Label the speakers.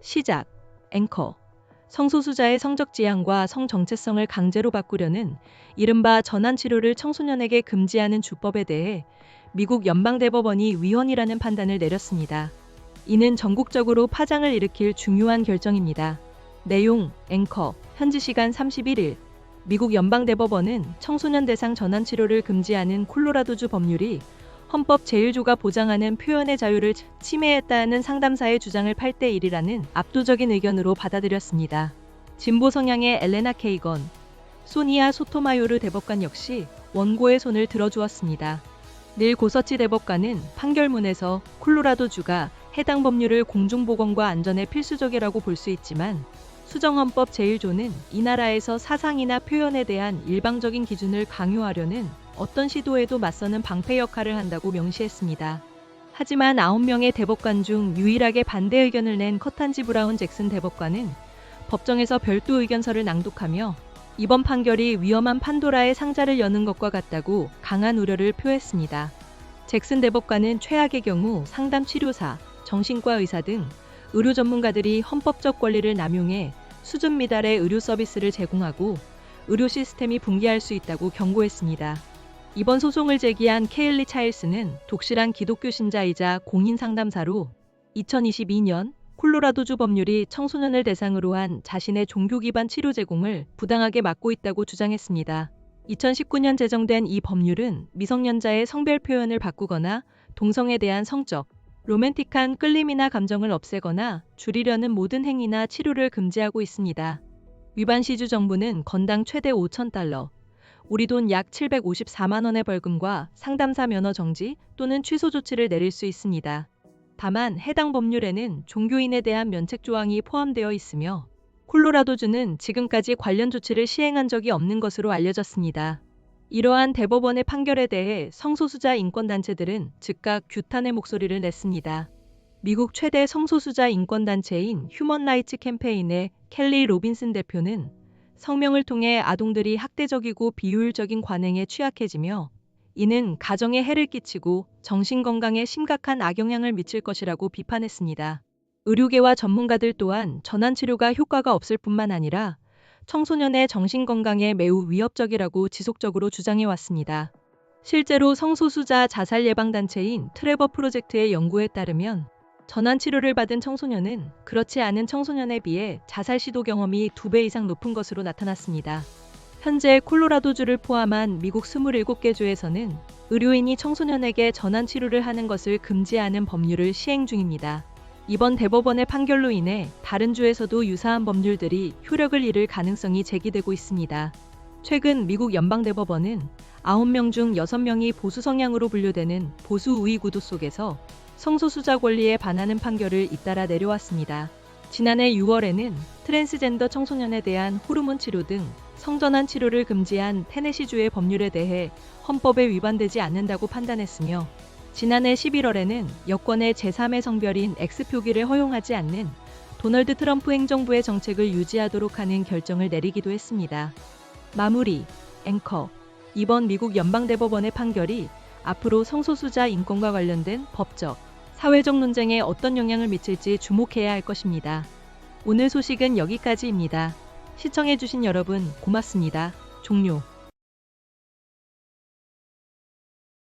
Speaker 1: 시작. 앵커. 성소수자의 성적 지향과 성 정체성을 강제로 바꾸려는 이른바 전환치료를 청소년에게 금지하는 주법에 대해 미국 연방대법원이 위헌이라는 판단을 내렸습니다. 이는 전국적으로 파장을 일으킬 중요한 결정입니다. 내용, 앵커. 현지 시간 31일. 미국 연방대법원은 청소년 대상 전환치료를 금지하는 콜로라도주 법률이 헌법 제1조가 보장하는 표현의 자유를 침해했다는 상담사의 주장을 8대1이라는 압도적인 의견으로 받아들였습니다. 진보 성향의 엘레나 케이건, 소니아 소토마요르 대법관 역시 원고의 손을 들어주었습니다. 닐 고서치 대법관은 판결문에서 콜로라도주가 해당 법률을 공중보건과 안전에 필수적이라고 볼 수 있지만 수정헌법 제1조는 이 나라에서 사상이나 표현에 대한 일방적인 기준을 강요하려는 어떤 시도에도 맞서는 방패 역할을 한다고 명시했습니다. 하지만 9명의 대법관 중 유일하게 반대 의견을 낸 커탄지 브라운 잭슨 대법관은 법정에서 별도 의견서를 낭독하며 이번 판결이 위험한 판도라의 상자를 여는 것과 같다고 강한 우려를 표했습니다. 잭슨 대법관은 최악의 경우 상담 치료사, 정신과 의사 등 의료 전문가들이 헌법적 권리를 남용해 수준 미달의 의료 서비스를 제공하고 의료 시스템이 붕괴할 수 있다고 경고했습니다. 이번 소송을 제기한 케일리 차일스는 독실한 기독교 신자이자 공인 상담사로 2022년 콜로라도주 법률이 청소년을 대상으로 한 자신의 종교 기반 치료 제공을 부당하게 막고 있다고 주장했습니다. 2019년 제정된 이 법률은 미성년자의 성별 표현을 바꾸거나 동성에 대한 성적, 로맨틱한 끌림이나 감정을 없애거나 줄이려는 모든 행위나 치료를 금지하고 있습니다. 위반 시주 정부는 건당 최대 $5,000, 우리 돈 약 754만 원의 벌금과 상담사 면허 정지 또는 취소 조치를 내릴 수 있습니다. 다만 해당 법률에는 종교인에 대한 면책 조항이 포함되어 있으며 콜로라도주는 지금까지 관련 조치를 시행한 적이 없는 것으로 알려졌습니다. 이러한 대법원의 판결에 대해 성소수자 인권단체들은 즉각 규탄의 목소리를 냈습니다. 미국 최대 성소수자 인권단체인 휴먼 라이츠 캠페인의 켈리 로빈슨 대표는 성명을 통해 아동들이 학대적이고 비효율적인 관행에 취약해지며 이는 가정에 해를 끼치고 정신건강에 심각한 악영향을 미칠 것이라고 비판했습니다. 의료계와 전문가들 또한 전환치료가 효과가 없을 뿐만 아니라 청소년의 정신건강에 매우 위협적이라고 지속적으로 주장해왔습니다. 실제로 성소수자 자살 예방단체인 트레버 프로젝트의 연구에 따르면 전환치료를 받은 청소년은 그렇지 않은 청소년에 비해 자살 시도 경험이 2배 이상 높은 것으로 나타났습니다. 현재 콜로라도주를 포함한 미국 27개 주에서는 의료인이 청소년에게 전환치료를 하는 것을 금지하는 법률을 시행 중입니다. 이번 대법원의 판결로 인해 다른 주에서도 유사한 법률들이 효력을 잃을 가능성이 제기되고 있습니다. 최근 미국 연방대법원은 9명 중 6명이 보수 성향으로 분류되는 보수 우위 구도 속에서 성소수자 권리에 반하는 판결을 잇따라 내려왔습니다. 지난해 6월에는 트랜스젠더 청소년에 대한 호르몬 치료 등 성전환 치료를 금지한 테네시주의 법률에 대해 헌법에 위반되지 않는다고 판단했으며 지난해 11월에는 여권의 제3의 성별인 X표기를 허용하지 않는 도널드 트럼프 행정부의 정책을 유지하도록 하는 결정을 내리기도 했습니다. 마무리, 앵커. 이번 미국 연방대법원의 판결이 앞으로 성소수자 인권과 관련된 법적, 사회적 논쟁에 어떤 영향을 미칠지 주목해야 할 것입니다. 오늘 소식은 여기까지입니다. 시청해주신 여러분 고맙습니다. 종료.